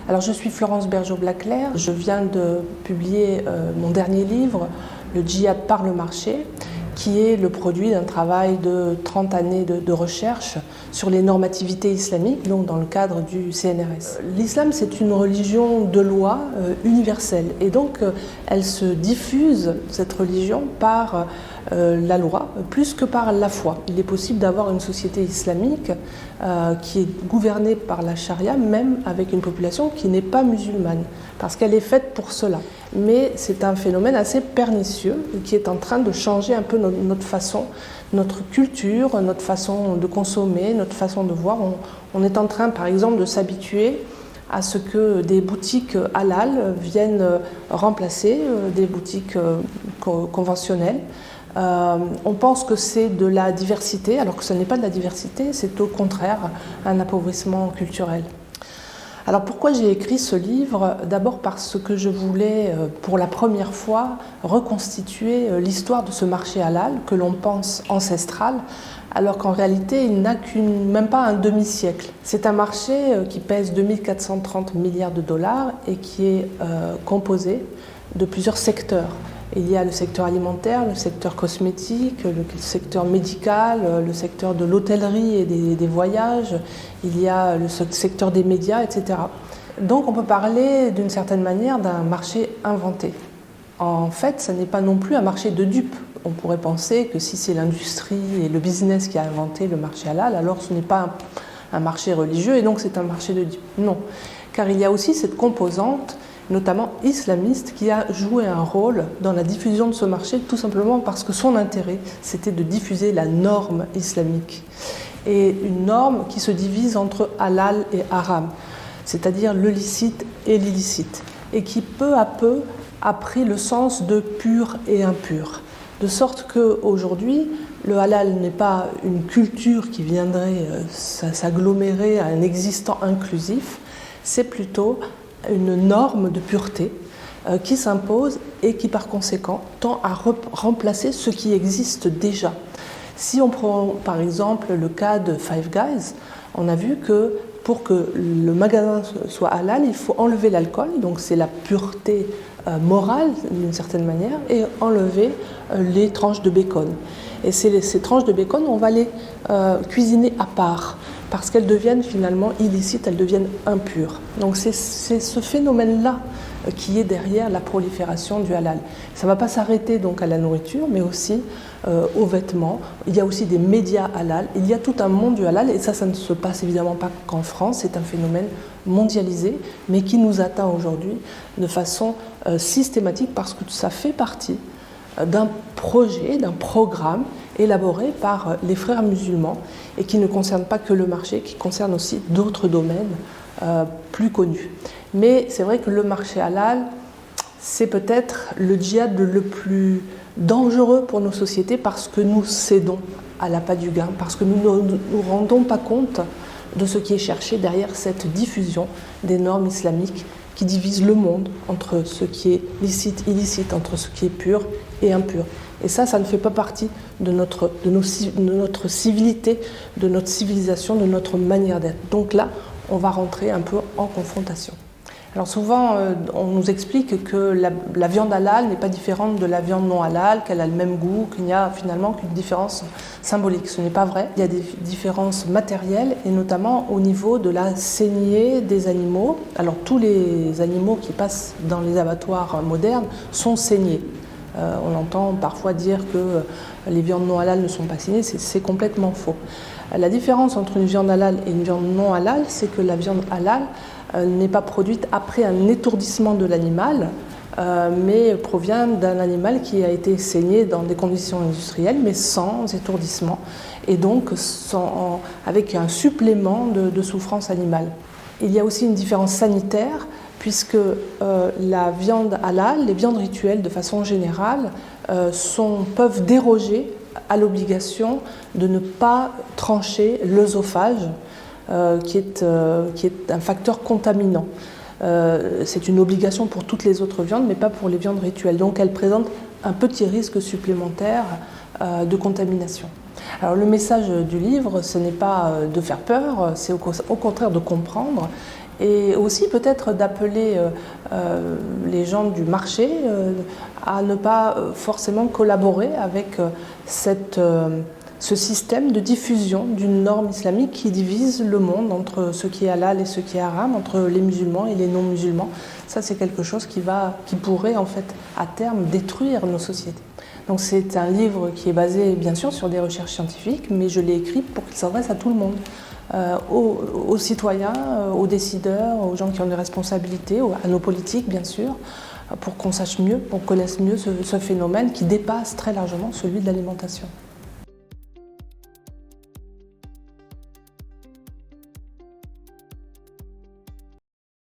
Alors je suis Florence Bergeau-Blaclair, je viens de publier mon dernier livre, Le djihad par le marché, qui est le produit d'un travail de 30 années de recherche sur les normativités islamiques, donc dans le cadre du CNRS. L'islam, c'est une religion de loi universelle, et donc elle se diffuse, cette religion, par la loi, plus que par la foi. Il est possible d'avoir une société islamique qui est gouvernée par la charia, même avec une population qui n'est pas musulmane, parce qu'elle est faite pour cela. Mais c'est un phénomène assez pernicieux qui est en train de changer un peu notre façon, notre culture, notre façon de consommer, notre façon de voir. On est en train, par exemple, de s'habituer à ce que des boutiques halal viennent remplacer des boutiques conventionnelles. On pense que c'est de la diversité, alors que ce n'est pas de la diversité, c'est au contraire un appauvrissement culturel. Alors pourquoi j'ai écrit ce livre? D'abord parce que je voulais, pour la première fois, reconstituer l'histoire de ce marché halal que l'on pense ancestral, alors qu'en réalité il n'a même pas un demi-siècle. C'est un marché qui pèse 2430 milliards de dollars et qui est composé de plusieurs secteurs. Il y a le secteur alimentaire, le secteur cosmétique, le secteur médical, le secteur de l'hôtellerie et des voyages, il y a le secteur des médias, etc. Donc on peut parler d'une certaine manière d'un marché inventé. En fait, ce n'est pas non plus un marché de dupes. On pourrait penser que si c'est l'industrie et le business qui a inventé le marché halal, alors ce n'est pas un marché religieux et donc c'est un marché de dupes. Non, car il y a aussi cette composante notamment islamiste, qui a joué un rôle dans la diffusion de ce marché, tout simplement parce que son intérêt, c'était de diffuser la norme islamique. Et une norme qui se divise entre halal et haram, c'est-à-dire le licite et l'illicite, et qui peu à peu a pris le sens de pur et impur. De sorte qu'aujourd'hui, le halal n'est pas une culture qui viendrait s'agglomérer à un existant inclusif, c'est plutôt une norme de pureté qui s'impose et qui par conséquent tend à remplacer ce qui existe déjà. Si on prend par exemple le cas de Five Guys, on a vu que pour que le magasin soit halal, il faut enlever l'alcool, donc c'est la pureté morale d'une certaine manière, et enlever les tranches de bacon. Et ces tranches de bacon, on va les cuisiner à part, parce qu'elles deviennent finalement illicites, elles deviennent impures. Donc c'est ce phénomène-là qui est derrière la prolifération du halal. Ça ne va pas s'arrêter donc à la nourriture, mais aussi aux vêtements. Il y a aussi des médias halal. Il y a tout un monde du halal, et ça ne se passe évidemment pas qu'en France. C'est un phénomène mondialisé, mais qui nous atteint aujourd'hui de façon systématique, parce que ça fait partie d'un projet, d'un programme élaboré par les frères musulmans et qui ne concerne pas que le marché, qui concerne aussi d'autres domaines plus connus. Mais c'est vrai que le marché halal, c'est peut-être le djihad le plus dangereux pour nos sociétés, parce que nous cédons à l'appât du gain, parce que nous ne nous rendons pas compte de ce qui est cherché derrière cette diffusion des normes islamiques qui divisent le monde entre ce qui est licite, illicite, entre ce qui est pur et impur. Et ça ne fait pas partie de notre civilité, de notre civilisation, de notre manière d'être. Donc là, on va rentrer un peu en confrontation. Alors souvent, on nous explique que la viande halal n'est pas différente de la viande non halal, qu'elle a le même goût, qu'il n'y a finalement qu'une différence symbolique. Ce n'est pas vrai. Il y a des différences matérielles, et notamment au niveau de la saignée des animaux. Alors tous les animaux qui passent dans les abattoirs modernes sont saignés. On entend parfois dire que les viandes non halal ne sont pas saignées, c'est complètement faux. La différence entre une viande halal et une viande non halal, c'est que la viande halal n'est pas produite après un étourdissement de l'animal, mais provient d'un animal qui a été saigné dans des conditions industrielles, mais sans étourdissement, et donc avec un supplément de souffrance animale. Il y a aussi une différence sanitaire, puisque la viande halal, les viandes rituelles de façon générale, peuvent déroger à l'obligation de ne pas trancher l'œsophage, qui est un facteur contaminant. C'est une obligation pour toutes les autres viandes, mais pas pour les viandes rituelles. Donc elles présentent un petit risque supplémentaire de contamination. Alors le message du livre, ce n'est pas de faire peur, c'est au contraire de comprendre et aussi peut-être d'appeler les gens du marché à ne pas forcément collaborer avec ce système de diffusion d'une norme islamique qui divise le monde entre ce qui est halal et ce qui est haram, entre les musulmans et les non-musulmans. Ça, c'est quelque chose qui pourrait en fait à terme détruire nos sociétés. Donc c'est un livre qui est basé bien sûr sur des recherches scientifiques, mais je l'ai écrit pour qu'il s'adresse à tout le monde, aux citoyens, aux décideurs, aux gens qui ont des responsabilités, à nos politiques bien sûr, pour qu'on sache mieux, pour qu'on connaisse mieux ce phénomène qui dépasse très largement celui de l'alimentation.